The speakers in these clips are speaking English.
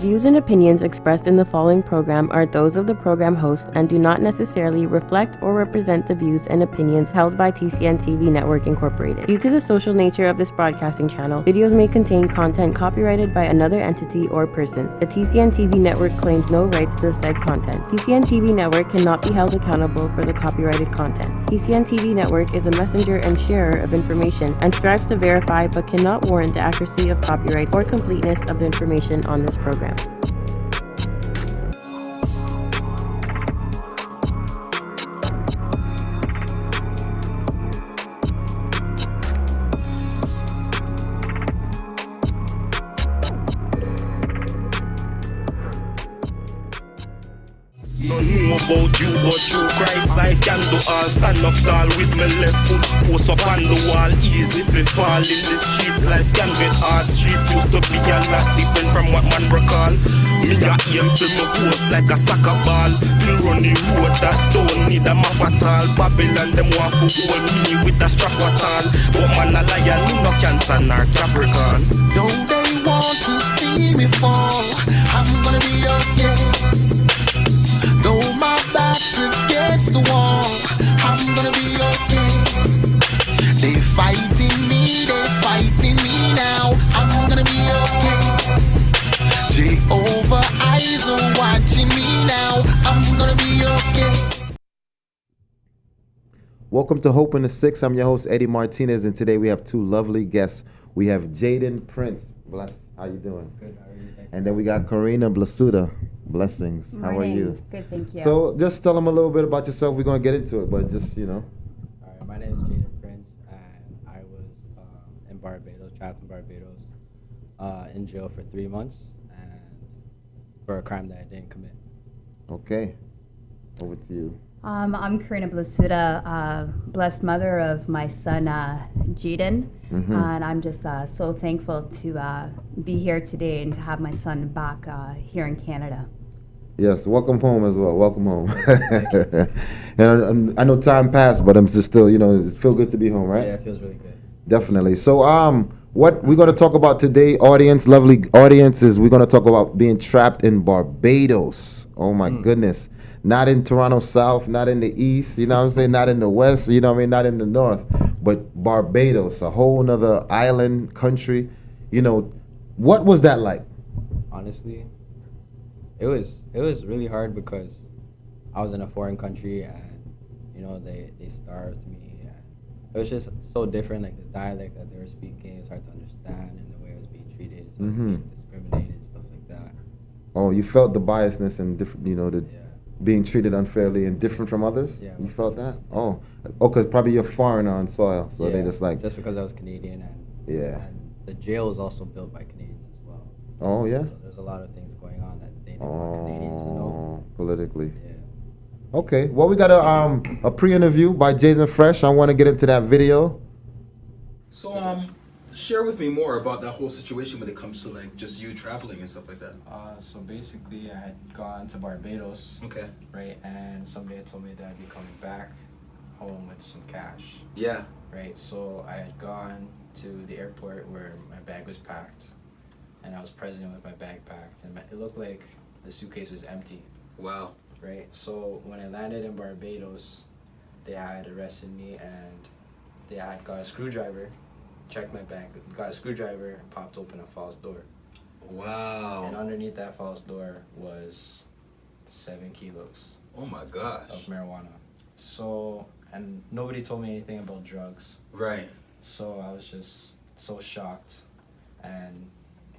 views and opinions expressed in the following program are those of the program host and do not necessarily reflect or represent the views and opinions held by TCN TV Network Incorporated. Due to the social nature of this broadcasting channel, videos may contain content copyrighted by another entity or person. The TCN TV Network claims no rights to the said content. TCN TV Network cannot be held accountable for the copyrighted content. TCN TV Network is a messenger and sharer of information and strives to verify but cannot warrant the accuracy of copyrights or completeness of the information on this program. About you, but through Christ I can do all. Stand up tall with my left foot, post up on the wall. Easy if we fall in the streets, life can get hard. Streets used to be a lot different from what man recall. Me a aim for my post like a soccer ball. Feel run the road that don't need a map at all. Babylon them want to hold me with a strap at all. But man a liar, me no Cancer nor Capricorn. Though they want to see me fall, I'm gonna be okay. Though my back's against the wall, I'm gonna be okay. They fighting me now, I'm gonna be okay. Jehovah eyes are watching me now, I'm gonna be okay. Welcome to Hope in the Six. I'm your host, Eddie Martinez, and today we have two lovely guests. We have Jaydon Prince. Bless. How you doing? Good. How are you? And then we got Corrinna Blasutta. Blessings. Morning. How are you? Good, thank you. So just tell them a little bit about yourself. We're going to get into it, but just, All right, my name is Jaydon Prince, and I was in Barbados, trapped in Barbados, in jail for 3 months, and for a crime that I didn't commit. Okay. Over to you. I'm Corrinna Blasutta, blessed mother of my son, Jaydon. Mm-hmm. And I'm just so thankful to be here today and to have my son back here in Canada. Yes, welcome home as well. Welcome home. And I know time passed, but I'm just still, it feels good to be home, right? Yeah, it feels really good. Definitely. So, what we're going to talk about today, lovely audience, is we're going to talk about being trapped in Barbados. Oh, my goodness. Not in Toronto South, not in the East, you know what I'm saying? Not in the West, you know what I mean? Not in the North, but Barbados, a whole nother island country. What was that like? Honestly, it was really hard because I was in a foreign country and, they starved me. And it was just so different, like the dialect that they were speaking, it's hard to understand, and the way I was being treated, so being discriminated, stuff like that. Oh, you felt the biasness and different, being treated unfairly and different from others? Yeah. You felt that? Oh, because probably you're foreigner on soil, so they just like... Just because I was Canadian, and the jail was also built by Canadians as well. Oh, yeah? So there's a lot of things going on that they didn't want Canadians to know. Politically. Yeah. Okay, well, we got a pre-interview by Jason Fresh. I want to get into that video. So, share with me more about that whole situation when it comes to like just you traveling and stuff like that. So basically, I had gone to Barbados. Okay. Right, and somebody had told me that I'd be coming back home with some cash. Yeah. Right, so I had gone to the airport where my bag was packed, and I was present with my bag packed, and it looked like the suitcase was empty. Wow. Right, so when I landed in Barbados, they had arrested me, and they had got a screwdriver. Checked my bag, got a screwdriver, popped open a false door. Wow. And underneath that false door was 7 kilos. Oh my gosh. Of marijuana. So, and nobody told me anything about drugs. Right. So I was just so shocked, and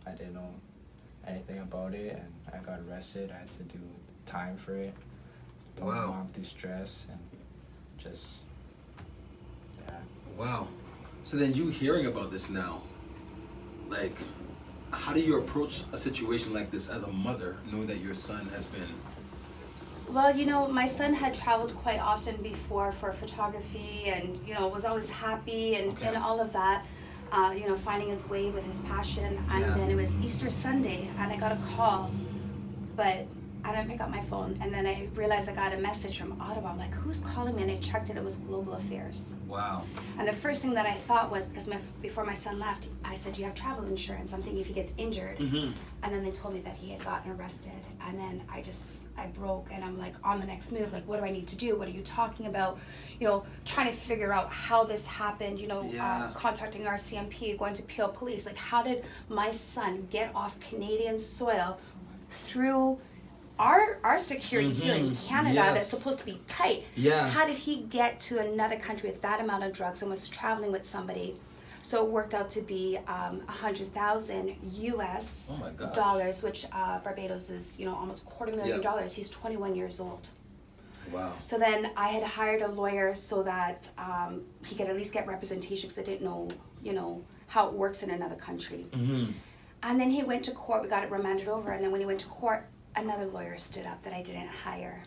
I didn't know anything about it, and I got arrested. I had to do time for it. Put my mom through stress, and just, yeah. Wow. So then you hearing about this now, like, how do you approach a situation like this as a mother, knowing that your son has been... Well, my son had traveled quite often before for photography and, was always happy and all of that, finding his way with his passion. And then it was Easter Sunday and I got a call, but I didn't pick up my phone, and then I realized I got a message from Ottawa. I'm like, who's calling me? And I checked it. It was Global Affairs. Wow. And the first thing that I thought was, because before my son left, I said, "You have travel insurance." I'm thinking if he gets injured. And then they told me that he had gotten arrested. And then I broke, and I'm like on the next move. Like, what do I need to do? What are you talking about? You know, trying to figure out how this happened. You know, contacting our CMP, going to Peel Police. Like, how did my son get off Canadian soil through our security here in Canada that's supposed to be tight? How did he get to another country with that amount of drugs and was traveling with somebody? So it worked out to be $100,000 US dollars, which Barbados is, you know, almost $250,000. He's 21 years old. Wow. So then I had hired a lawyer so that he could at least get representation, because I didn't know, you know, how it works in another country. And then he went to court. We got it remanded over, and then when he went to court, another lawyer stood up that I didn't hire.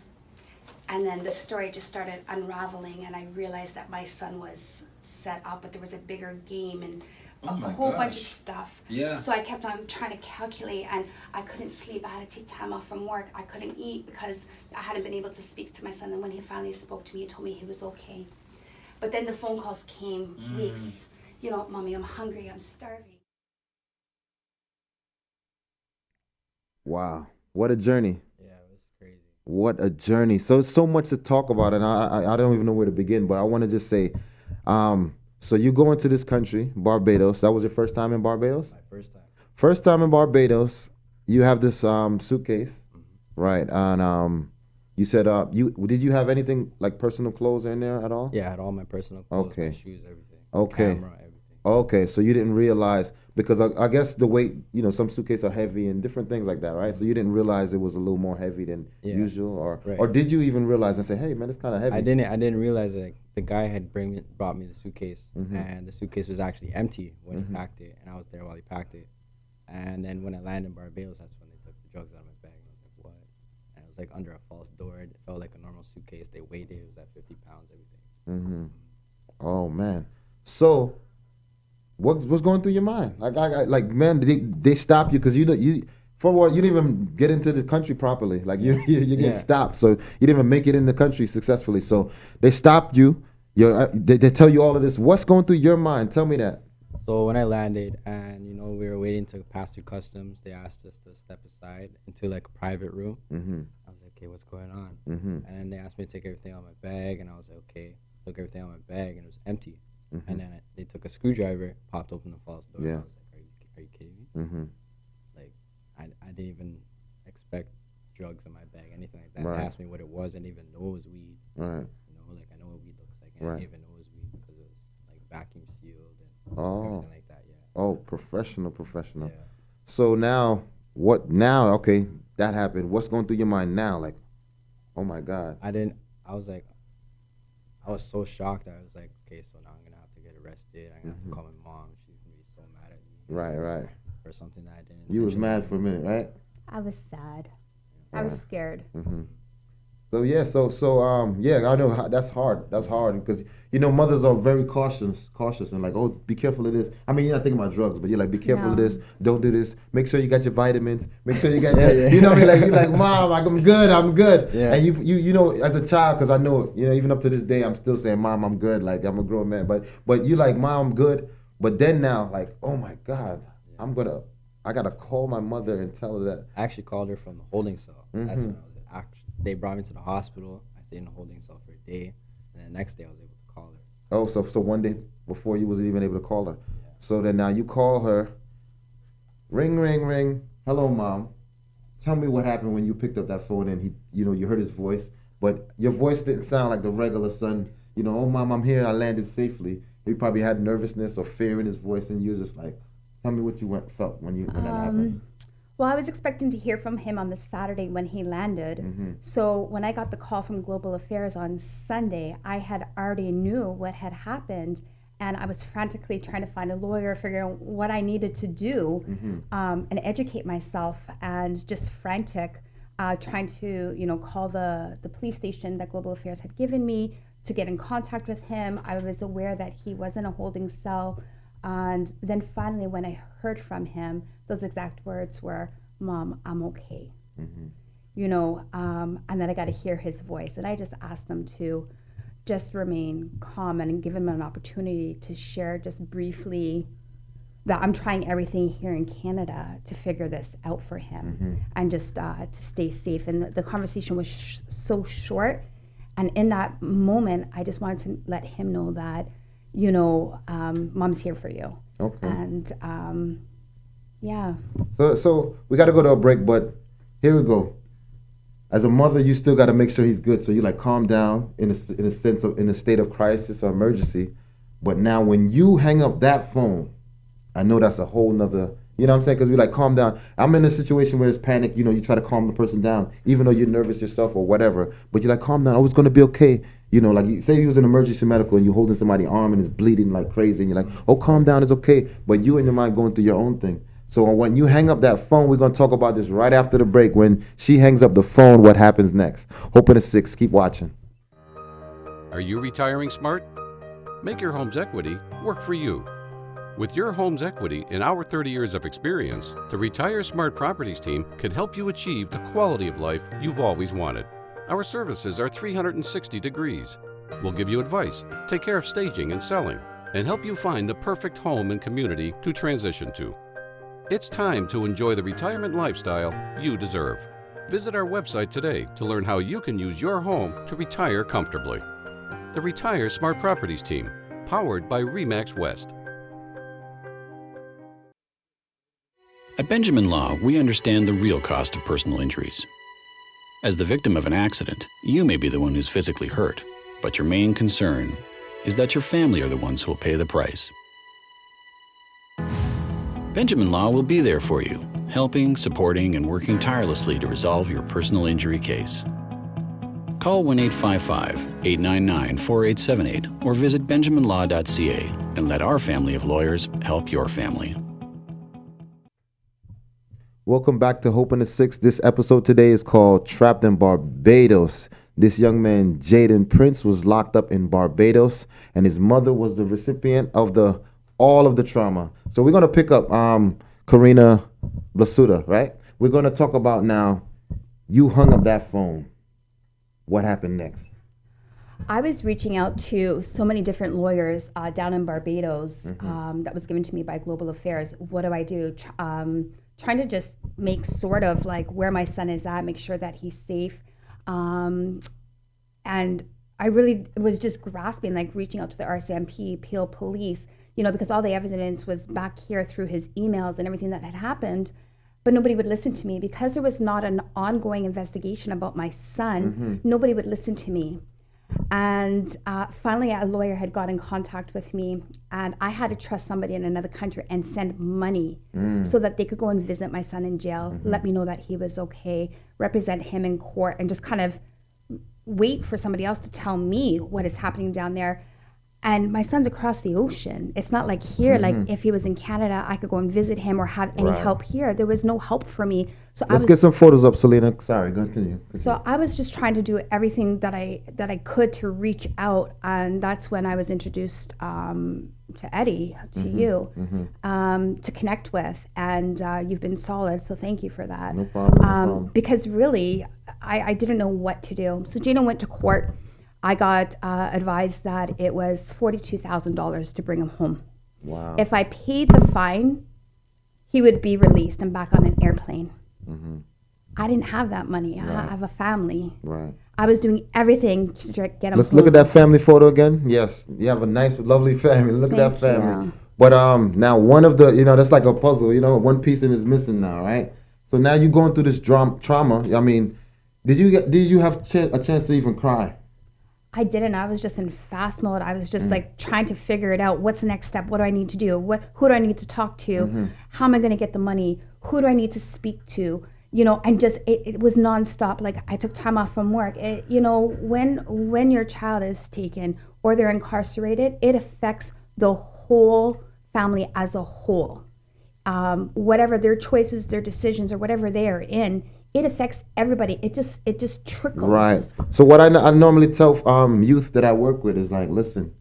And then the story just started unraveling, and I realized that my son was set up, but there was a bigger game and a whole bunch of stuff. So I kept on trying to calculate, and I couldn't sleep. I had to take time off from work. I couldn't eat because I hadn't been able to speak to my son. And when he finally spoke to me, he told me he was okay. But then the phone calls came weeks. You know, "Mommy, I'm hungry. I'm starving." Wow. What a journey. Yeah, it was crazy. What a journey. So much to talk about, and I don't even know where to begin, but I want to just say, so you go into this country, Barbados. That was your first time in Barbados? My first time. First time in Barbados. You have this suitcase, right? And you said did you have anything like personal clothes in there at all? Yeah, I had all my personal clothes, my shoes, everything. Okay. Camera, everything. Okay, so you didn't realize, because I guess the weight, you know, some suitcases are heavy and different things like that, right? So you didn't realize it was a little more heavy than usual, or did you even realize and say, "Hey, man, it's kind of heavy"? I didn't realize it. Like, the guy had brought me the suitcase, and the suitcase was actually empty when he packed it, and I was there while he packed it. And then when I landed in Barbados, that's when they took the drugs out of my bag. And I was like, "What?" And it was like under a false door. It felt like a normal suitcase. They weighed it. It was at 50 pounds, everything. Oh man, so. What's going through your mind? Like man, they stop you because for what, you didn't even get into the country properly. Like you get stopped, so you didn't even make it in the country successfully. So they stopped you. They tell you all of this. What's going through your mind? Tell me that. So when I landed, and you know, we were waiting to pass through customs, they asked us to step aside into like a private room. I was like, "Okay, what's going on?" And then they asked me to take everything out of my bag, and I was like, "Okay." Took everything out of my bag, and it was empty. And then they took a screwdriver, popped open the false door. And I was like, are you kidding me? Like, I didn't even expect drugs in my bag, anything like that. They asked me what it was. I didn't even know it was weed. You know, like, I know what weed looks like, and I didn't even know it was weed because it was like vacuum sealed and everything like that. Oh, professional. Yeah. So now, okay, that happened. What's going through your mind now? Like, oh my God. I was so shocked. I was like, okay, so now I'm going to have to get arrested. I'm going to have to call my mom. She's going to be so mad at me. Right. For something that I didn't. You was mad for a minute, right? I was sad. I was scared. So I know that's hard. That's hard because you know mothers are very cautious and like, oh, be careful of this. I mean, you're not thinking about drugs, but you're like, be careful of this. Don't do this. Make sure you got your vitamins. Make sure you got your, you know what I mean? Like, you're like, Mom, I'm good. Yeah. And you know, as a child, because I know, you know, even up to this day, I'm still saying, Mom, I'm good. Like, I'm a grown man. But you like, Mom, I'm good. But then now, like, oh my God, I gotta call my mother and tell her that. I actually called her from the holding cell. That's when they brought me to the hospital. I stayed in the holding cell for a day, and then the next day I was able to call her. Oh, so one day before you wasn't even able to call her. Yeah. So then now you call her. Ring, ring, ring. Hello, Mom. Tell me what happened when you picked up that phone and you heard his voice, but your voice didn't sound like the regular son. You know, oh, Mom, I'm here. I landed safely. He probably had nervousness or fear in his voice, and you're just like, tell me what you felt when that happened. Well, I was expecting to hear from him on the Saturday when he landed. So when I got the call from Global Affairs on Sunday, I had already knew what had happened, and I was frantically trying to find a lawyer, figure out what I needed to do, and educate myself, and just frantic, trying to call the police station that Global Affairs had given me to get in contact with him. I was aware that he was in a holding cell. And then finally, when I heard from him, those exact words were, Mom, I'm okay. and then I got to hear his voice. And I just asked him to just remain calm and give him an opportunity to share just briefly that I'm trying everything here in Canada to figure this out for him and just to stay safe. And the conversation was so short. And in that moment, I just wanted to let him know that, Mom's here for you. Okay. And yeah. So we got to go to a break, but here we go. As a mother, you still got to make sure he's good. So you like calm down in a state of crisis or emergency. But now when you hang up that phone, I know that's a whole nother, you know what I'm saying? Because we like calm down. I'm in a situation where it's panic. You try to calm the person down, even though you're nervous yourself or whatever. But you're like, calm down. Oh, it's going to be okay. Like you say you was in emergency medical and you're holding somebody's arm and it's bleeding like crazy. And you're like, oh, calm down. It's okay. But you in your mind going through your own thing. So when you hang up that phone, we're going to talk about this right after the break. When she hangs up the phone, what happens next? Hoping it's 6. Keep watching. Are you retiring smart? Make your home's equity work for you. With your home's equity and our 30 years of experience, the Retire Smart Properties team can help you achieve the quality of life you've always wanted. Our services are 360 degrees. We'll give you advice, take care of staging and selling, and help you find the perfect home and community to transition to. It's time to enjoy the retirement lifestyle you deserve. Visit our website today to learn how you can use your home to retire comfortably. The Retire Smart Properties team, powered by RE/MAX West. At Benjamin Law, we understand the real cost of personal injuries. As the victim of an accident, you may be the one who's physically hurt, but your main concern is that your family are the ones who will pay the price. Benjamin Law will be there for you, helping, supporting, and working tirelessly to resolve your personal injury case. Call 1-855-899-4878 or visit benjaminlaw.ca and let our family of lawyers help your family. Welcome back to Hope in the 6. This episode today is called Trapped in Barbados. This young man, Jaydon Prince, was locked up in Barbados, and his mother was the recipient of all of the trauma. So we're going to pick up Corrinna Blasutta, right? We're going to talk about now, you hung up that phone. What happened next? I was reaching out to so many different lawyers down in Barbados that was given to me by Global Affairs. What do I do? Trying to just make sort of like where my son is at, make sure that he's safe. And I really was just grasping, like reaching out to the RCMP, Peel Police, because all the evidence was back here through his emails and everything that had happened. But nobody would listen to me because there was not an ongoing investigation about my son. Nobody would listen to me. And finally, a lawyer had got in contact with me, and I had to trust somebody in another country and send money so that they could go and visit my son in jail, let me know that he was okay, represent him in court, and just kind of wait for somebody else to tell me what is happening down there. And my son's across the ocean. It's not like here, like if he was in Canada, I could go and visit him or have any help here. There was no help for me. So Let's get some photos up, Selena. Sorry, continue. So I was just trying to do everything that I could to reach out. And that's when I was introduced to Eddie, to you, to connect with. And you've been solid, so thank you for that. No problem, no problem. Because really, I didn't know what to do. So Jaydon went to court. I got advised that it was $42,000 to bring him home. Wow. If I paid the fine, he would be released and back on an airplane. I didn't have that money. I have a family. Right. I was doing everything to get him Let's home. look at that family photo again. Yes, you have a nice, lovely family. Look at that family. you. But now one of the, that's like a puzzle. One piece is missing now, right? So now you're going through this trauma. I mean, did you have a chance to even cry? I didn't. I was just in fast mode. I was just like trying to figure it out. What's the next step? What do I need to do? Who do I need to talk to? How am I going to get the money? Who do I need to speak to? And just it was nonstop. Like I took time off from work. When your child is taken or they're incarcerated, it affects the whole family as a whole. Whatever their choices, their decisions, or whatever they are in, it affects everybody. It just trickles. Right. So what I normally tell youth that I work with is like, listen,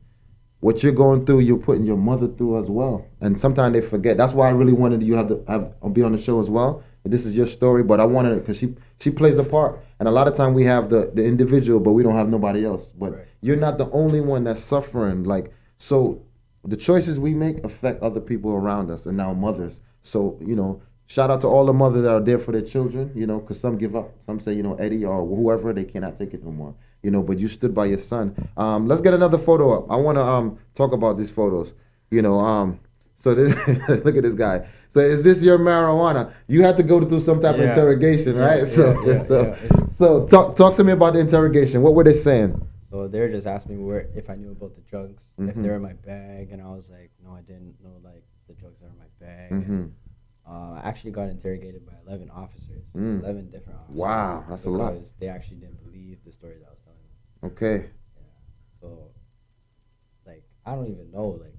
what you're going through, you're putting your mother through as well. And sometimes they forget. That's why I really wanted you to be on the show as well. This is your story, but I wanted it because She plays a part. And a lot of time we have the individual, but we don't have nobody else. But you're not the only one that's suffering. Like, so the choices we make affect other people around us and now mothers. So, you know, shout out to all the mothers that are there for their children, you know, because some give up. Some say, you know, Eddie or whoever, they cannot take it no more. You know, but you stood by your son. Let's get another photo up. I want to talk about these photos. You know, so this, look at this guy. So is this your marijuana? You had to go through some type of interrogation, right? So talk to me about the interrogation. What were they saying? So they were just asking me if I knew about the drugs, if they were in my bag, and I was like, no, I didn't know like the drugs that were in my bag. And, I actually got interrogated by 11 officers, 11 different officers. Wow, that's a lot. Because they actually didn't believe the story that I was telling them. Okay. Yeah. So, like, I don't even know, like,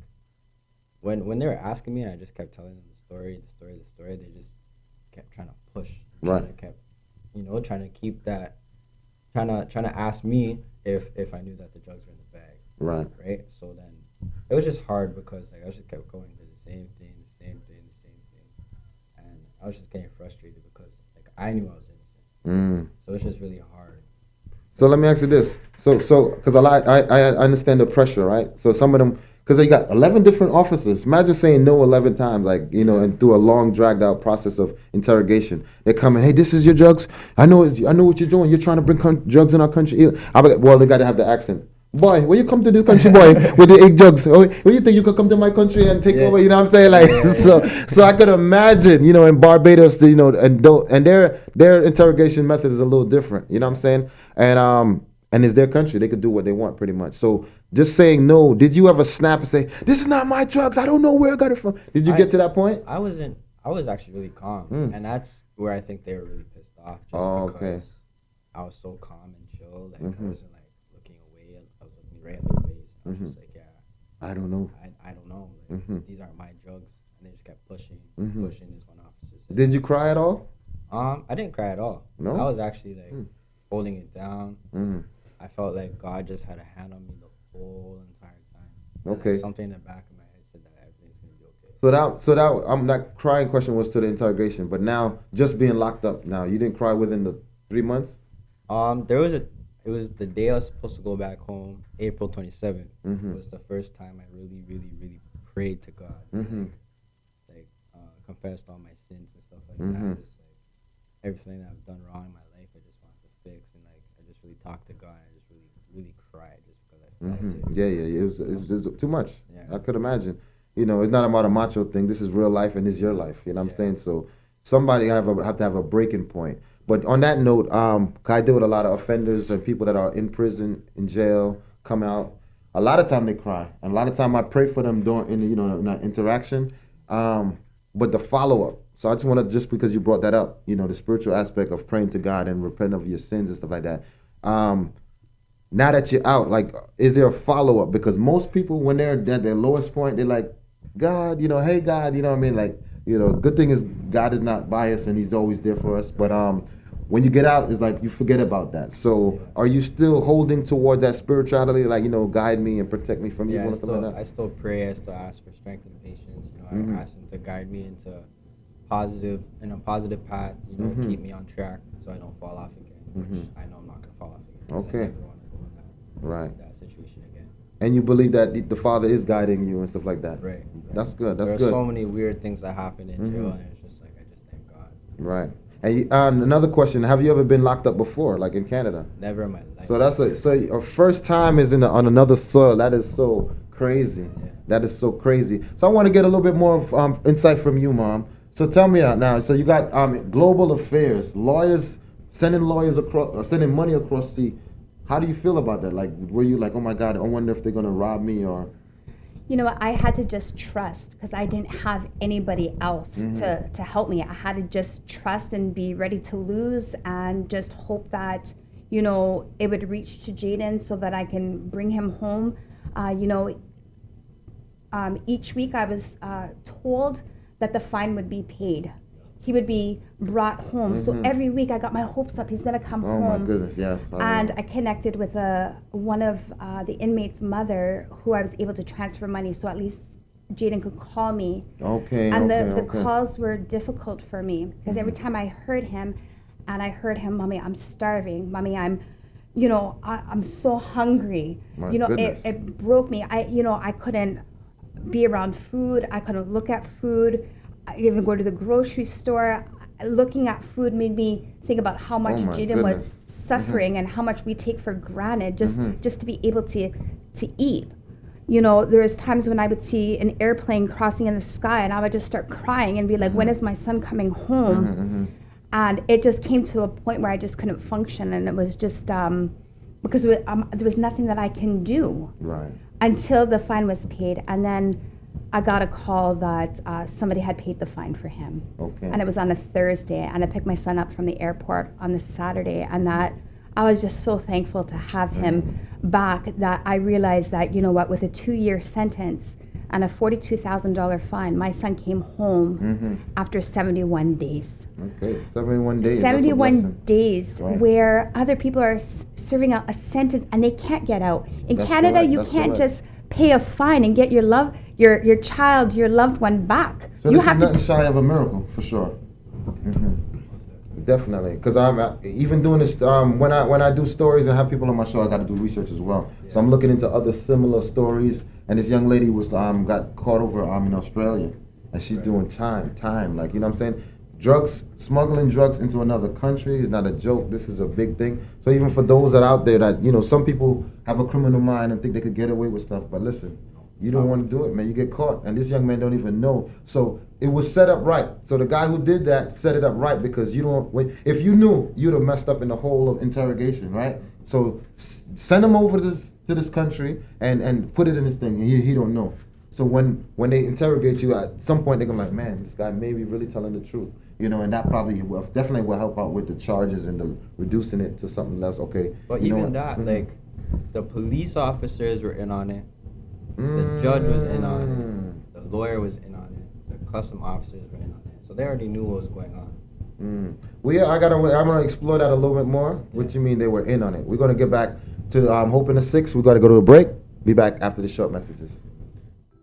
when they were asking me, and I just kept telling them the story, they just kept trying to push. Trying to keep that, trying to ask me if I knew that the drugs were in the bag. Right. So then it was just hard because like I just kept going to the same thing, and I was just getting frustrated because like I knew I was innocent. So it's just really hard. So let me ask you this. So because I understand the pressure, right? So some of them, because they got 11 different officers. Imagine saying no 11 times, like, you know, and through a long, dragged out process of interrogation. They come in, hey, this is your drugs. I know what you're doing. You're trying to bring drugs in our country. I'll be like, well, they got to have the accent. Boy, when you come to this country, boy, with the 8 drugs, when you think you could come to my country and take over, you know what I'm saying? Like, so I could imagine, you know, in Barbados, you know, and their interrogation method is a little different, you know what I'm saying? And it's their country. They could do what they want pretty much. So just saying no, did you ever snap and say, this is not my drugs, I don't know where I got it from? Did you get to that point? I was actually really calm. And that's where I think they were really pissed off. Just because I was so calm and chill. Like, I wasn't like looking away. I was looking right at their face. I was just like, I don't know. I don't know. Like, these aren't my drugs. And they just kept pushing this one officer. Did you cry at all? I didn't cry at all. No? I was actually like holding it down. I felt like God just had a hand on me the whole entire time. Okay. And something in the back of my head said that everything's gonna be okay. So that that crying question was to the interrogation, but now just being locked up now, you didn't cry within the 3 months? It was the day I was supposed to go back home, April 27th. It was the first time I really, really, really prayed to God. Like confessed all my sins and stuff like that. Just like everything that I've done wrong in my life, I just wanted to fix, and like I just really talked to God. And I just really, really cried just because I felt it. It was too much. I could imagine. You know, it's not about a macho thing. This is real life, and it's your life. You know what I'm saying? So somebody have to have a breaking point. But on that note, I deal with a lot of offenders and people that are in prison, in jail, come out. A lot of time they cry, and a lot of time I pray for them in that interaction. But the follow up. So I just want to, just because you brought that up, you know, the spiritual aspect of praying to God and repent of your sins and stuff like that. Now that you're out, like, is there a follow up? Because most people, when they're at their lowest point, they're like, God, you know, hey God, you know what I mean? Like, you know, good thing is God is not biased and He's always there for us. But when you get out, it's like you forget about that. So are you still holding toward that spirituality, like, you know, guide me and protect me from evil and stuff like that? I still pray. I still ask for strength and patience. You know, I ask Him to guide me into a positive path. You know, keep me on track so I don't fall off again. Which I know I'm not gonna fall off again. Okay. I never want to go in that situation again. And you believe that the Father is guiding you and stuff like that. Right. That's good. There are so many weird things that happen in jail, and it's just like I just thank God. Right. And another question: have you ever been locked up before, like in Canada? Never in my life. So that's your first time is on another soil. That is so crazy. Yeah. That is so crazy. So I want to get a little bit more insight from you, Mom. So tell me now. So you got global affairs, lawyers sending money across sea. How do you feel about that? Like, were you like, oh my God, I wonder if they're gonna rob me or? You know what, I had to just trust because I didn't have anybody else to help me. I had to just trust and be ready to lose and just hope that, you know, it would reach to Jaydon so that I can bring him home. Each week I was told that the fine would be paid. He would be brought home. So every week I got my hopes up. He's gonna come home. Oh my goodness, yes. And I connected with one of the inmate's mother who I was able to transfer money so at least Jaydon could call me. Okay. And the calls were difficult for me because every time I heard him, and I heard him, "Mommy, I'm starving. Mommy, I'm so hungry." My You know, goodness. it broke me. I couldn't be around food. I couldn't look at food. I even go to the grocery store. Looking at food made me think about how much Oh my Jaydon was goodness. suffering and how much we take for granted just to be able to eat. You know, there's times when I would see an airplane crossing in the sky and I would just start crying and be like, when is my son coming home? And it just came to a point where I just couldn't function, and it was just because there was nothing that I can do Right. until the fine was paid. And then I got a call that somebody had paid the fine for him. Okay. And it was on a Thursday, and I picked my son up from the airport on the Saturday, and that I was just so thankful to have him back, that I realized that, you know what, with a 2-year sentence and a $42,000 fine, my son came home after 71 days. Okay, 71 days. that's a 71 blessing. days Right. where other people are serving out a sentence and they can't get out. In That's Canada, correct, you that's can't correct. just pay a fine and get your child, your loved one back. So You this have is to nothing shy of a miracle, for sure. Definitely, because I'm even doing this when I do stories and have people on my show, I got to do research as well. So I'm looking into other similar stories. And this young lady was got caught over in Australia, and she's doing time, like, you know what I'm saying. Smuggling drugs into another country is not a joke. This is a big thing. So even for those that out there that, you know, some people have a criminal mind and think they could get away with stuff, but listen, you don't want to do it, man. You get caught, and this young man don't even know. So it was set up right. So the guy who did that set it up right, because you don't. If you knew, you'd have messed up in the whole of interrogation, right? So send him over to this country and put it in this thing, and he don't know. So when they interrogate you, at some point they're gonna be like, man, this guy may be really telling the truth, you know, and that probably definitely will help out with the charges and the reducing it to something else. Okay, But you know even what? that, like, the police officers were in on it. The judge was in on it. The lawyer was in on it. The custom officers were in on it. So they already knew what was going on. Well, yeah, I'm gonna explore that a little bit more. What you mean they were in on it? We're gonna get back to Hope in the 6. We gotta go to a break. Be back after the short messages.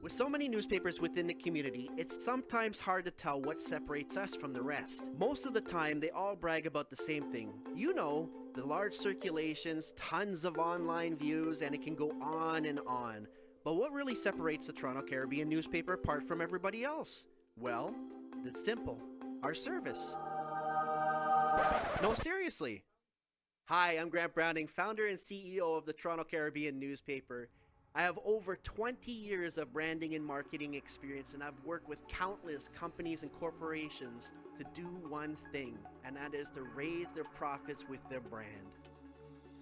With so many newspapers within the community, it's sometimes hard to tell what separates us from the rest. Most of the time, they all brag about the same thing. You know, the large circulations, tons of online views, and it can go on and on. But what really separates the Toronto Caribbean newspaper apart from everybody else? Well, it's simple. Our service. No, seriously. Hi, I'm Grant Browning, founder and CEO of the Toronto Caribbean newspaper. I have over 20 years of branding and marketing experience, and I've worked with countless companies and corporations to do one thing, and that is to raise their profits with their brand.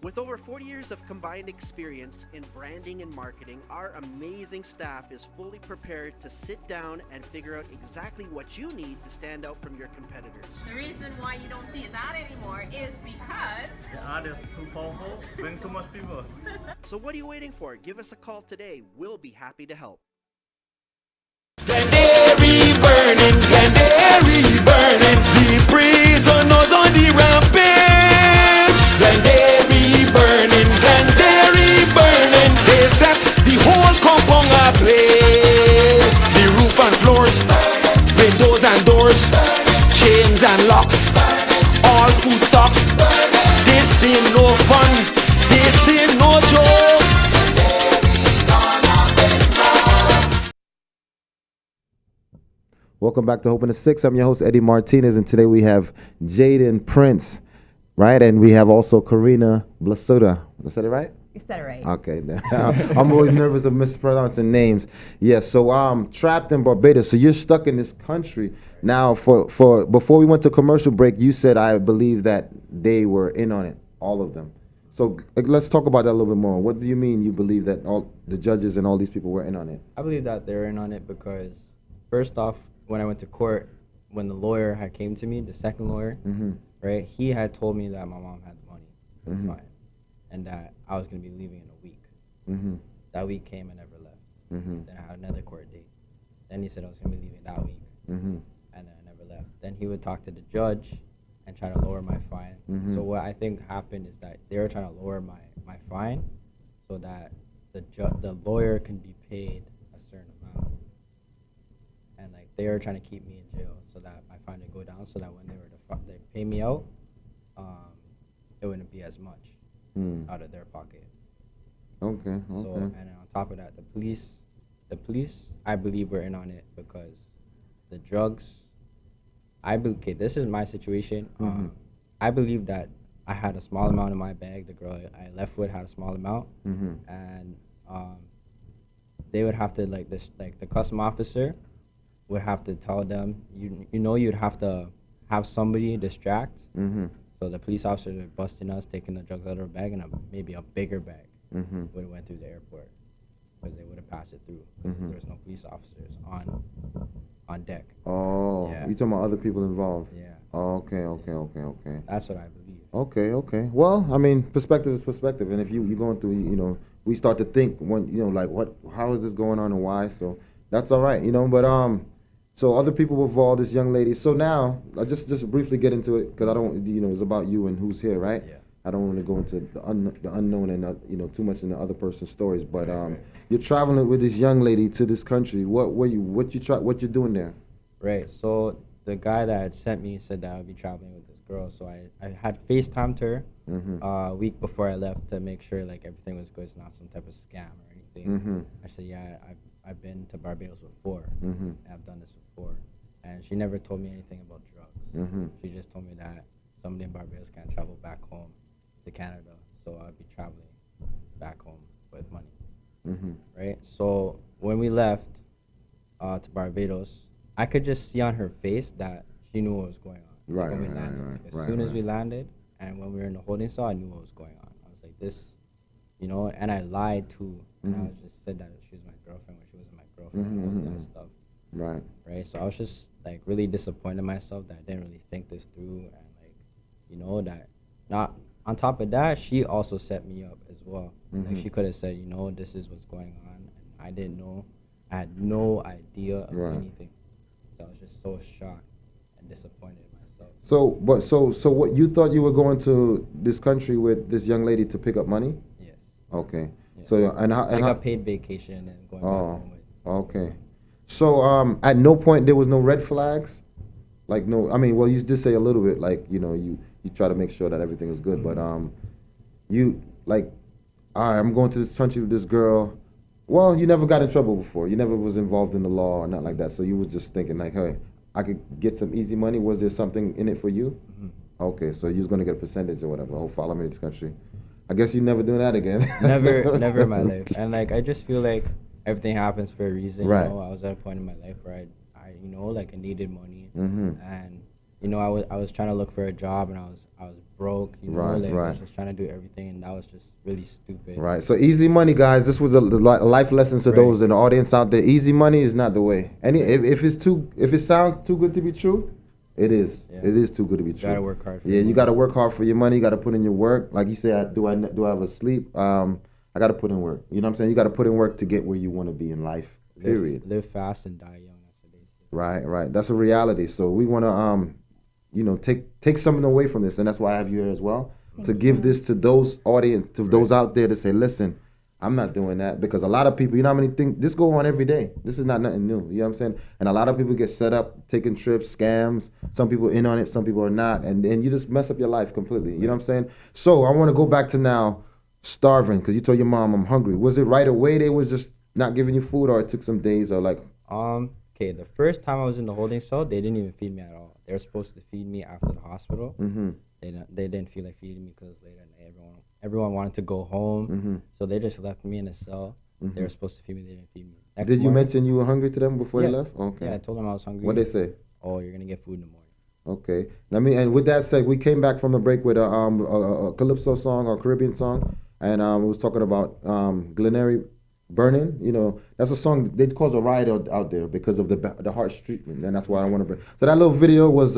With over 40 years of combined experience in branding and marketing, our amazing staff is fully prepared to sit down and figure out exactly what you need to stand out from your competitors. The reason why you don't see that anymore is because the ad is too powerful, bring too much people. So what are you waiting for? Give us a call today. We'll be happy to help. Glenderry burning, the prisoners on the rampage. Glenderry burning, they set the whole compound ablaze. The roof and floors, windows and doors, chains and locks, all food stocks. This ain't no fun, this ain't no joke. Welcome back to Hope in the 6. I'm your host, Eddie Martinez, and today we have Jaydon Prince, right? And we have also Corrinna Blasutta. Did I say it right? You said it right. Okay. I'm always nervous of mispronouncing names. Yes, so trapped in Barbados. So you're stuck in this country. Now, for before we went to commercial break, you said, I believe that they were in on it, all of them. So let's talk about that a little bit more. What do you mean you believe that all the judges and all these people were in on it? I believe that they're in on it because, first off, when I went to court, when the lawyer had came to me, the second lawyer, right, he had told me that my mom had the money for the fine, and that I was going to be leaving in a week. That week came and never left. Then I had another court date. Then he said I was going to be leaving that week, and then I never left. Then he would talk to the judge and try to lower my fine. So what I think happened is that they were trying to lower my fine so that the lawyer can be paid a certain amount. And like they were trying to keep me in jail so that my fine would go down, so that when they were to pay me out, it wouldn't be as much out of their pocket. Okay. So, and then on top of that, the police, I believe were in on it because the drugs. Okay, this is my situation. I believe that I had a small amount in my bag. The girl I left with had a small amount, and they would have to like the custom officer would have to tell them you'd have to have somebody distract. So the police officers were busting us, taking the drugs out of our bag, and maybe a bigger bag would have went through the airport because they would have passed it through. There was no police officers on deck. Oh, yeah. You talking about other people involved? Yeah. Oh, okay. That's what I believe. Okay. Well, I mean, perspective is perspective, and if you're going through, we start to think how is this going on and why? So that's all right, But so other people were involved. This young lady. So now, I just briefly get into it because I don't, it's about you and who's here, right? Yeah. I don't want to go into the unknown and too much in the other person's stories. But you're traveling with this young lady to this country. What you doing there? Right. So the guy that had sent me said that I would be traveling with this girl. So I had FaceTimed her a week before I left to make sure like everything was good. It's not some type of scam or anything. I said, yeah, I've been to Barbados before. And I've done this before. And she never told me anything about drugs. She just told me that somebody in Barbados can't travel back home to Canada, so I'd be traveling back home with money. Right? So when we left to Barbados, I could just see on her face that she knew what was going on. Right, when we landed. As soon as we landed and when we were in the holding cell, I knew what was going on. I was like, this, and I lied too. And I just said that she was my girlfriend when she wasn't my girlfriend and all that stuff. Right? So I was just like really disappointed in myself that I didn't really think this through and that not on top of that, she also set me up as well. Like she could have said, this is what's going on, and I didn't know. I had no idea of anything. So I was just so shocked and disappointed in myself. So what you thought you were going to this country with this young lady to pick up money? Yes. Okay. Yeah. So I got paid vacation and going back home with. Okay. So at no point there was no red flags, like no. I mean, well, you did say a little bit, like you try to make sure that everything is good, but you like, all right, I'm going to this country with this girl. Well, you never got in trouble before. You never was involved in the law or not like that. So you was just thinking like, hey, I could get some easy money. Was there something in it for you? Okay, so you was gonna get a percentage or whatever. Oh, follow me to this country. I guess you never doing that again. never in my life. And like, I just feel like everything happens for a reason. Right. I was at a point in my life where I needed money, and I was trying to look for a job, and I was broke. I was just trying to do everything, and that was just really stupid. Right. So easy money, guys. This was a life lesson to those in the audience out there. Easy money is not the way. If it sounds too good to be true, it is. Yeah. It is too good to be true. You gotta work hard. You gotta work hard for your money. You gotta put in your work. Like you said, do I have a sleep? I gotta put in work. You know what I'm saying? You gotta put in work to get where you want to be in life. Period. Live fast and die young. That's what they say. Right. That's a reality. So we want to take something away from this, and that's why I have you here as well, to give this to those audience, to those out there to say, listen, I'm not doing that, because a lot of people, how many things, this go on every day. This is not nothing new, you know what I'm saying? And a lot of people get set up, taking trips, scams, some people in on it, some people are not, and you just mess up your life completely, you know what I'm saying? So I want to go back to now, starving, because you told your mom, I'm hungry. Was it right away they was just not giving you food, or it took some days, or like? Okay, the first time I was in the holding cell, they didn't even feed me at all. They were supposed to feed me after the hospital. They didn't feel like feeding me because later everyone wanted to go home, so they just left me in a cell. They were supposed to feed me, they didn't feed me. Did you mention you were hungry to them before they left? Okay. Yeah, I told them I was hungry. What'd they say? Oh, you're gonna get food in the morning. Okay. And with that said, we came back from the break with a calypso song or Caribbean song, and we was talking about Glenary Burning. That's a song they cause a riot out there because of the harsh treatment, and that's why I want to bring. So that little video was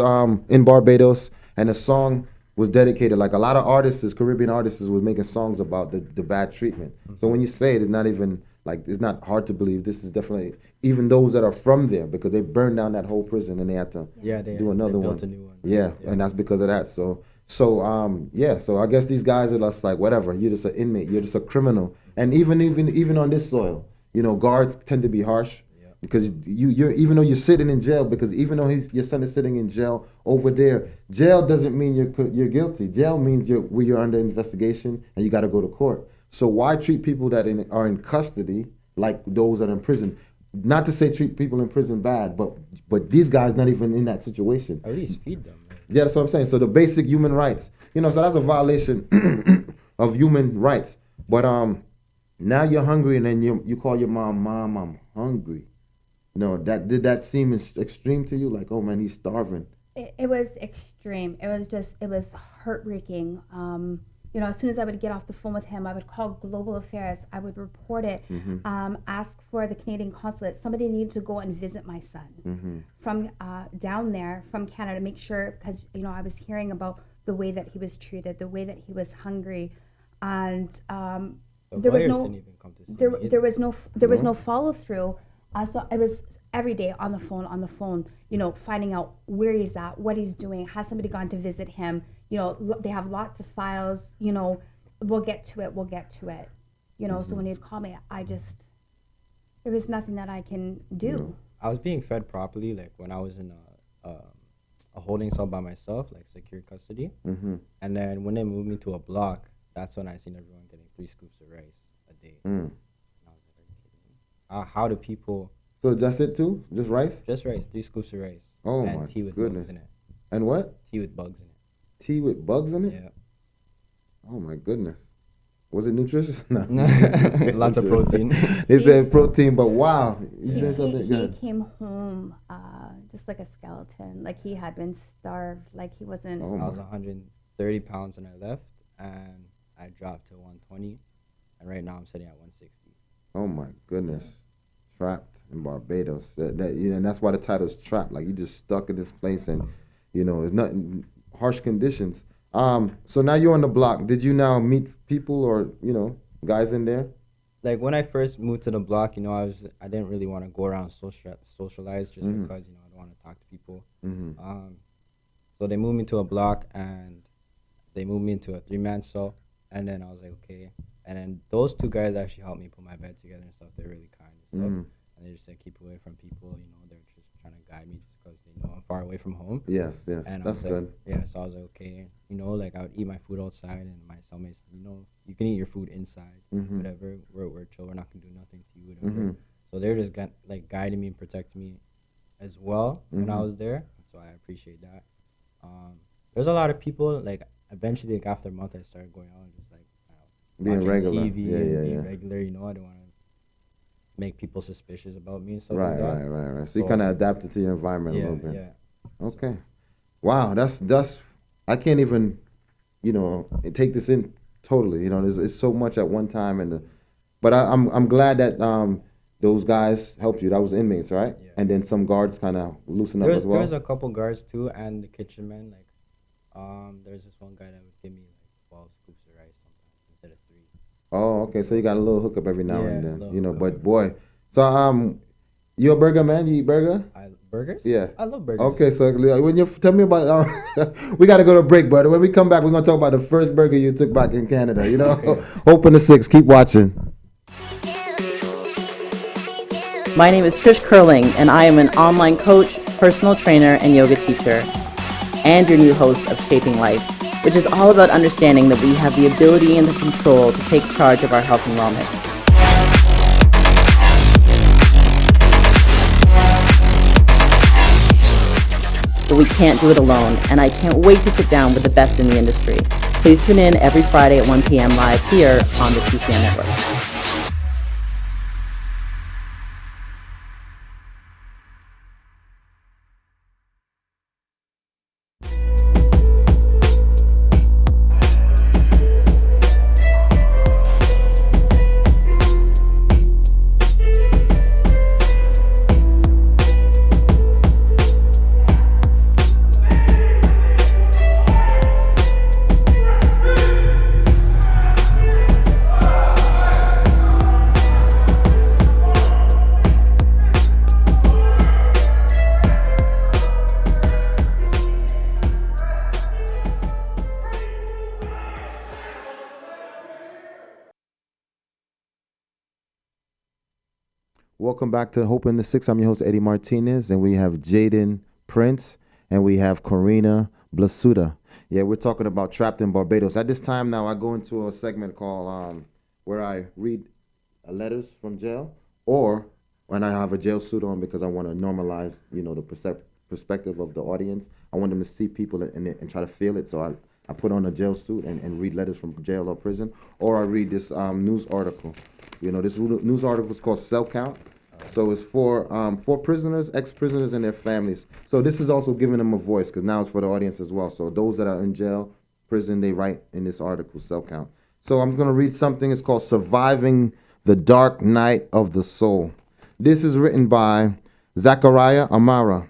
in Barbados, and the song was dedicated. Like a lot of artists, Caribbean artists, was making songs about the bad treatment. So when you say it's not even like, it's not hard to believe. This is definitely even those that are from there, because they burned down that whole prison and they had to do another one. Built a new one. Yeah, and that's because of that. So I guess these guys are just like, whatever. You're just an inmate. You're just a criminal. And even on this soil, guards tend to be harsh. because you're even though you're sitting in jail, because even though your son is sitting in jail over there, jail doesn't mean you're guilty. Jail means you're under investigation and you got to go to court. So why treat people that are in custody like those that are in prison? Not to say treat people in prison bad, but these guys not even in that situation. At least feed them. Right? Yeah, that's what I'm saying. So the basic human rights, so that's a violation of human rights. But now you're hungry and then you call your mom, I'm hungry. Did that seem extreme to you? Like, oh man, he's starving. It was extreme. It was heartbreaking. As soon as I would get off the phone with him, I would call Global Affairs. I would report it, ask for the Canadian consulate. Somebody needed to go and visit my son from down there, from Canada, make sure, because, I was hearing about the way that he was treated, the way that he was hungry. And there was no follow through. So I was every day on the phone, finding out where he's at, what he's doing. Has somebody gone to visit him? They have lots of files. We'll get to it. So when he'd call me, there was nothing that I can do. I was being fed properly, like when I was in a holding cell by myself, like secure custody. And then when they moved me to a block, that's when I seen everyone getting 3 scoops of rice a day. And I was like, are you kidding me? How do people... So that's it too? Just rice? Just rice, 3 scoops of rice. Oh and my tea with goodness. bugs in it. And what? Tea with bugs in it. Tea with bugs in it? Yeah. Oh my goodness. Was it nutritious? No. Lots of protein. They said protein, but wow. He came home just like a skeleton. Like he had been starved. Like he wasn't... I was 130 pounds when I left, and I dropped to 120. And right now I'm sitting at 160. Oh my goodness. Trapped in Barbados. And that's why the title's Trapped. Like you just stuck in this place and, it's nothing, harsh conditions. So now you're on the block. Did you now meet people or, guys in there? Like when I first moved to the block, I didn't really want to go around socialize just because, I don't want to talk to people. So they moved me to a block and they moved me into a 3-man cell. And then I was like, okay. And then those 2 guys actually helped me put my bed together and stuff. They're really kind and stuff. And they just said, keep away from people. They're just trying to guide me just because they know I'm far away from home. Yes, and that's good. Yeah, so I was like, okay. Like I would eat my food outside and my cellmates, you can eat your food inside, whatever. We're chill. We're not going to do nothing to you, whatever. So they're just guiding me and protecting me as well when I was there. So I appreciate that. There's a lot of people, like eventually, like after a month, I started going out and just like, being regular. TV being regular, I don't want to make people suspicious about me and stuff like that. Right. So you kind of adapted to your environment a little bit. Yeah. Okay. Wow, that's I can't even, take this in totally. It's so much at one time, but I'm glad that those guys helped you. That was inmates, right? Yeah. And then some guards kind of loosened up as well. There was a couple guards too, and the kitchen man. There's this one guy that would give me 12 scoops of rice sometimes instead of 3. Oh, okay. So you got a little hookup every now and then, But boy, so you a burger man? You eat burger? Burgers? Yeah, I love burgers. Okay, so when you tell me about, we got to go to a break, but when we come back, we're gonna talk about the first burger you took back in Canada. Okay. Open the 6. Keep watching. My name is Trish Curling, and I am an online coach, personal trainer, and yoga teacher, and your new host of Shaping Life, which is all about understanding that we have the ability and the control to take charge of our health and wellness. But we can't do it alone, and I can't wait to sit down with the best in the industry. Please tune in every Friday at 1 p.m. live here on the TCN Network. Welcome back to Hope in the Six. I'm your host, Eddie Martinez, and we have Jaydon Prince, and we have Corrinna Blasutta. Yeah, we're talking about Trapped in Barbados. At this time now, I go into a segment called where I read letters from jail, or when I have a jail suit on because I want to normalize, the perspective of the audience. I want them to see people and try to feel it. So I put on a jail suit and read letters from jail or prison, or I read this news article. This news article is called Cell Count. So it's for prisoners, ex-prisoners, and their families. So this is also giving them a voice because now it's for the audience as well. So those that are in jail, prison, they write in this article, Cell Count. So I'm going to read something. It's called Surviving the Dark Night of the Soul. This is written by Zachariah Amara.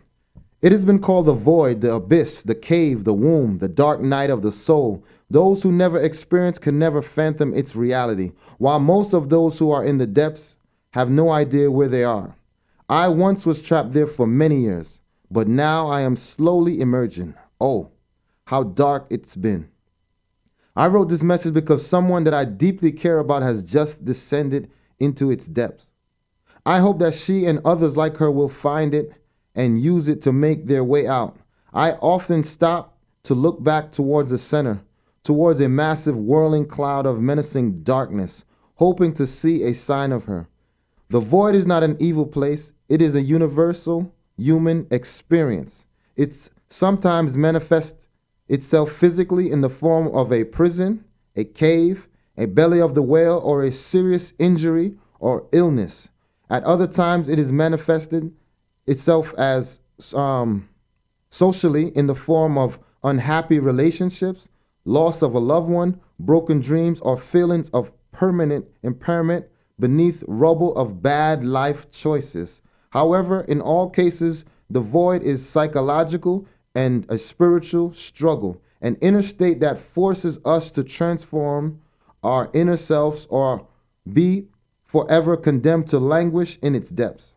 It has been called the void, the abyss, the cave, the womb, the dark night of the soul. Those who never experience can never fathom its reality, while most of those who are in the depths have no idea where they are. I once was trapped there for many years, but now I am slowly emerging. Oh, how dark it's been. I wrote this message because someone that I deeply care about has just descended into its depths. I hope that she and others like her will find it and use it to make their way out. I often stop to look back towards the center, towards a massive whirling cloud of menacing darkness, hoping to see a sign of her. The void is not an evil place. It is a universal human experience. It sometimes manifests itself physically in the form of a prison, a cave, a belly of the whale, or a serious injury or illness. At other times, it is manifested itself as socially in the form of unhappy relationships, loss of a loved one, broken dreams, or feelings of permanent impairment beneath rubble of bad life choices. However, in all cases, the void is psychological and a spiritual struggle, an inner state that forces us to transform our inner selves or be forever condemned to languish in its depths.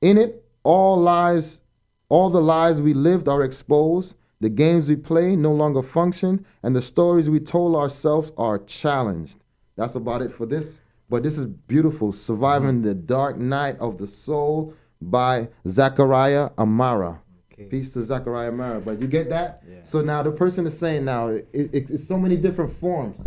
In it, all the lies we lived are exposed, the games we play no longer function, and the stories we told ourselves are challenged. That's about it for this. But this is beautiful. Surviving the Dark Night of the Soul by Zachariah Amara. Okay. Peace to Zachariah Amara. But you get that? Yeah. So now the person is saying now, it's so many different forms.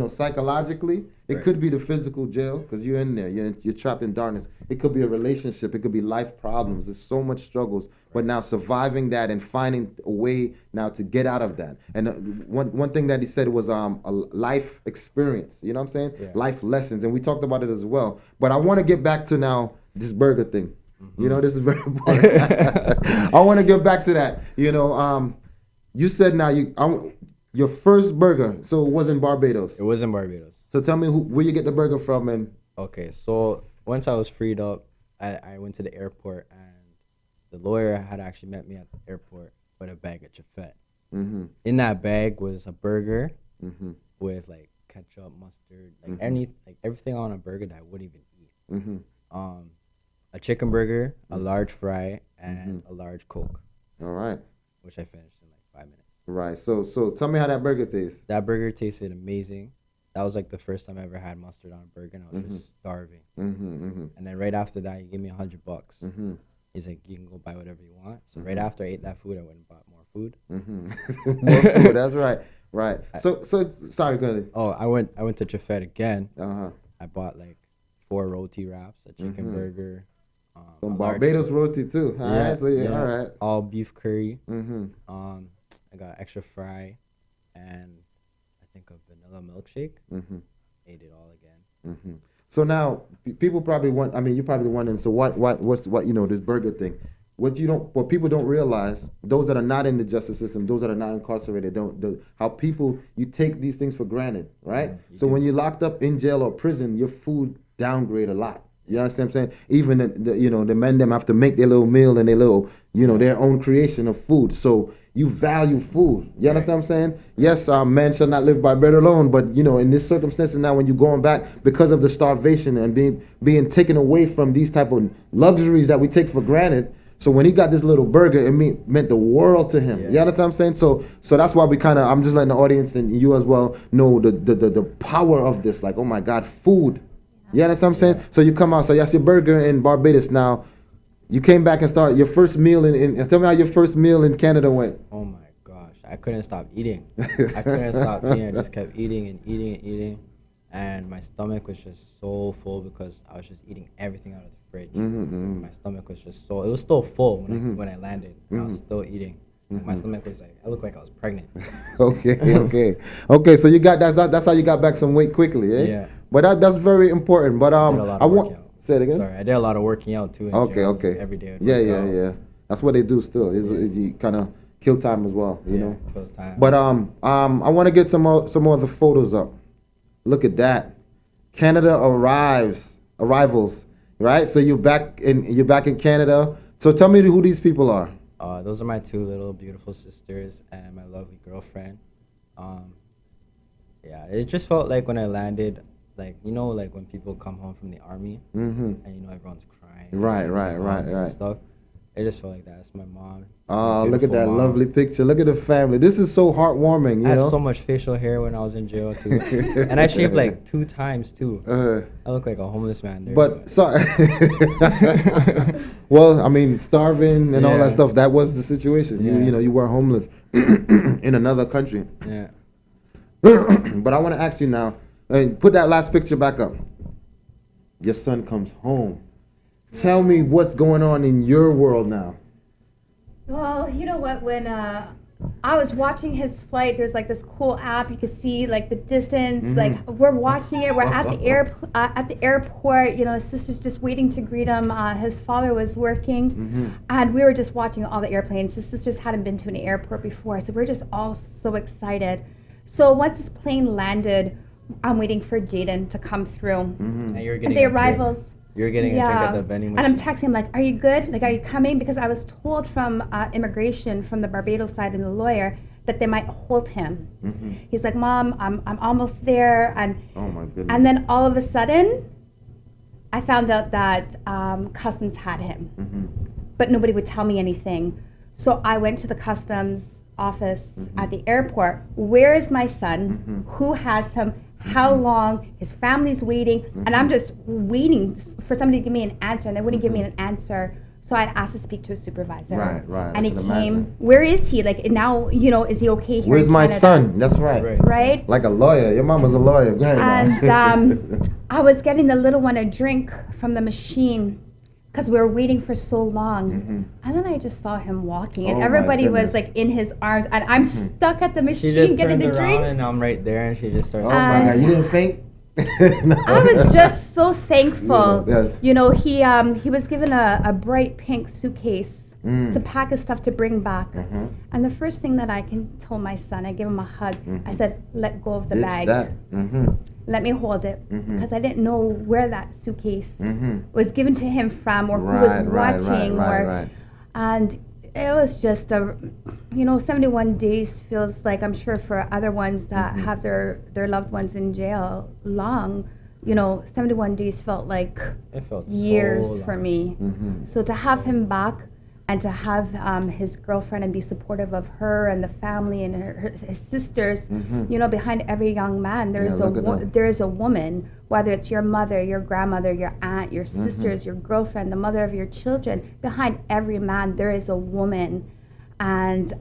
Psychologically, it could be the physical jail because you're in there. You're trapped in darkness. It could be a relationship. It could be life problems. There's so much struggles. But now surviving that and finding a way now to get out of that. And one thing that he said was a life experience. You know what I'm saying? Yeah. Life lessons. And we talked about it as well. But I want to get back to now this burger thing. Mm-hmm. This is very important. I want to get back to that. You said now your first burger, so it was in Barbados. It was in Barbados. So tell me where you get the burger from. And okay, so once I was freed up, I went to the airport, and the lawyer had actually met me at the airport with a bag of chafet. Mm-hmm. In that bag was a burger with like ketchup, mustard, like everything on a burger that I wouldn't even eat. Mm-hmm. A chicken burger, a large fry, and a large Coke. All right. Which I finished in like 5 minutes. Right. So tell me how that burger tastes. That burger tasted amazing. That was like the first time I ever had mustard on a burger, and I was just starving. And then right after that, he gave me $100. He's like, you can go buy whatever you want. So right after I ate that food, I went and bought more food. More food. That's right. Right. So sorry, go ahead. Oh, I went to Chafet again. I bought like 4 roti wraps, a chicken burger. Some Barbados roti too. All right. So all right. All beef curry. I got extra fry, and I think a vanilla milkshake. Ate it all again. So now people probably you're probably wondering. So what's this burger thing? What people don't realize, those that are not in the justice system, those that are not incarcerated, how people, you take these things for granted, right? So when you're locked up in jail or prison, your food downgrade a lot. You know what I'm saying? Even the men them have to make their little meal and their little, their own creation of food. So you value food. You understand what I'm saying? Yes, men shall not live by bread alone, but in this circumstances now, when you're going back because of the starvation and being taken away from these type of luxuries that we take for granted. So when he got this little burger, it meant the world to him. Yeah. You understand what I'm saying? So that's why I'm just letting the audience and you as well know the power of this. Like, oh my God, food. You understand what I'm saying? So you come out, so that's your burger in Barbados now. You came back and started your first meal in tell me how your first meal in Canada went. Oh my gosh, I couldn't stop eating. I couldn't stop eating. I just kept eating and eating and eating. And my stomach was just so full because I was just eating everything out of the fridge. My stomach was just so, it was still full when I landed. I was still eating. My stomach was like, I looked like I was pregnant. Okay, so you got that's how you got back some weight quickly, eh? Yeah. But that's very important. But I want say it again. Sorry, I did a lot of working out too. Okay. Every day. Yeah. That's what they do still. You kind of kill time as well, you know. Kills time. But I want to get some more of the photos up. Look at that. Canada arrivals, right? So you're back in Canada. So tell me who these people are. Those are my two little beautiful sisters and my lovely girlfriend. It just felt like when I landed, like, you know, like when people come home from the army and, you know, everyone's crying. Right. Stuff. It just felt like that. It's my mom. Oh, look at that lovely picture. Look at the family. This is so heartwarming, you I know? had so much facial hair when I was in jail, too. And I shaved like 2 times, too. I look like a homeless man there. But, well, I mean, starving and all that stuff, that was the situation. You know, you were homeless in another country. Yeah. But I want to ask you now, put that last picture back up. Your son comes home. Tell me what's going on in your world now. Well, you know what? When I was watching his flight, there's like this cool app. You could see like the distance. Like we're watching it. We're at the airport. You know, his sister's just waiting to greet him. His father was working, and we were just watching all the airplanes. His sisters hadn't been to an airport before, so we're just all so excited. So once his plane landed, I'm waiting for Jaydon to come through. And you're getting the arrivals. You're getting a drink at the vending machine. And I'm texting him like, are you good? Like, are you coming? Because I was told from immigration, from the Barbados side and the lawyer, that they might hold him. He's like, Mom, I'm almost there. And oh my goodness. And then all of a sudden, I found out that customs had him. But nobody would tell me anything. So I went to the customs office at the airport. Where is my son? Who has him? How long? His family's waiting, and I'm just waiting for somebody to give me an answer, and they wouldn't give me an answer. So I'd asked to speak to a supervisor. Right. And he came. Where is he? Like now, you know, is he okay here? Where's in my Canada? son? That's right. Right. Like a lawyer. Your mom was a lawyer. Go ahead. And I was getting the little one a drink from the machine because we were waiting for so long. And then I just saw him walking, and everybody was like in his arms, and I'm stuck at the machine getting the drink. And I'm right there, and she just starts. Oh my God! You didn't faint? No. I was just so thankful. Yes. You know, he was given a bright pink suitcase to pack his stuff to bring back. And the first thing that I told my son, I gave him a hug. I said, "Let go of the bag. Let me hold it," because I didn't know where that suitcase was given to him from, or who was watching, and it was just 71 days feels like, I'm sure for other ones that have their loved ones in jail long, 71 days felt like years so for me. So to have him back and to have his girlfriend and be supportive of her and the family and his sisters, behind every young man there is a woman, whether it's your mother, your grandmother, your aunt, your sisters, your girlfriend, the mother of your children. Behind every man there is a woman, and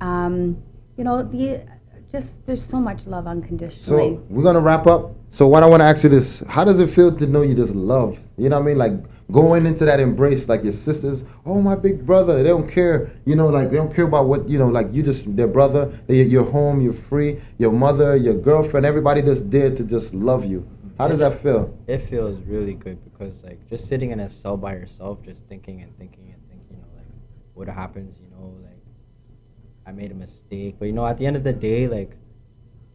there's so much love unconditionally. So we're gonna wrap up. So what I want to ask you this: how does it feel to know you just love? You know what I mean? Like going into that embrace, like your sisters. Oh, my big brother. They don't care. Like they don't care about what like you just their brother. You're home. You're free. Your mother, your girlfriend, everybody just there to just love you. How does that feel? It feels really good because like just sitting in a cell by yourself, just thinking, like what happens, like I made a mistake. But at the end of the day, like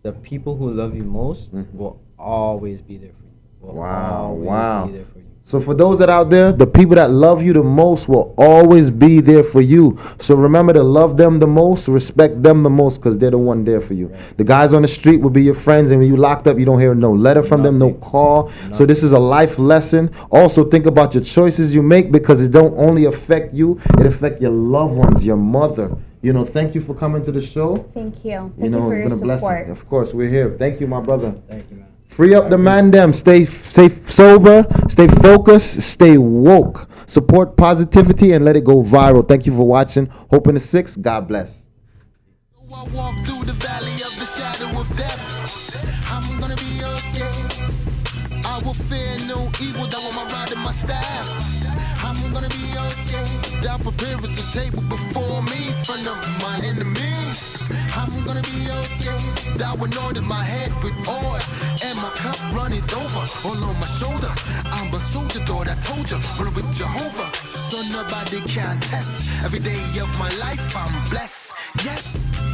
the people who love you most will always be there for you. Wow. Be there for you. So for those that out there, the people that love you the most will always be there for you. So remember to love them the most, respect them the most, because they're the one there for you. Right. The guys on the street will be your friends, and when you locked up, you don't hear no letter from them, no call. So this is a life lesson. Also think about your choices you make, because it don't only affect you, it affects your loved ones, your mother. Thank you for coming to the show. Thank you. Thank you for your support. Of course, we're here. Thank you, my brother. Thank you, man. Free up the man them. Stay sober, stay focused, stay woke. Support positivity and let it go viral. Thank you for watching. Hope in the 6. God bless. I walk through the valley of the shadow of death. I'm gonna be okay. I will fear no evil, that will my rod and my staff. I'm gonna be okay. Thou preparest a table before me in front of my enemies. I'm gonna be okay. Thou anointed my head with oil, and my cup runneth over. All on my shoulder, I'm a soldier, thought I told you. But with Jehovah, so nobody can test. Every day of my life, I'm blessed. Yes.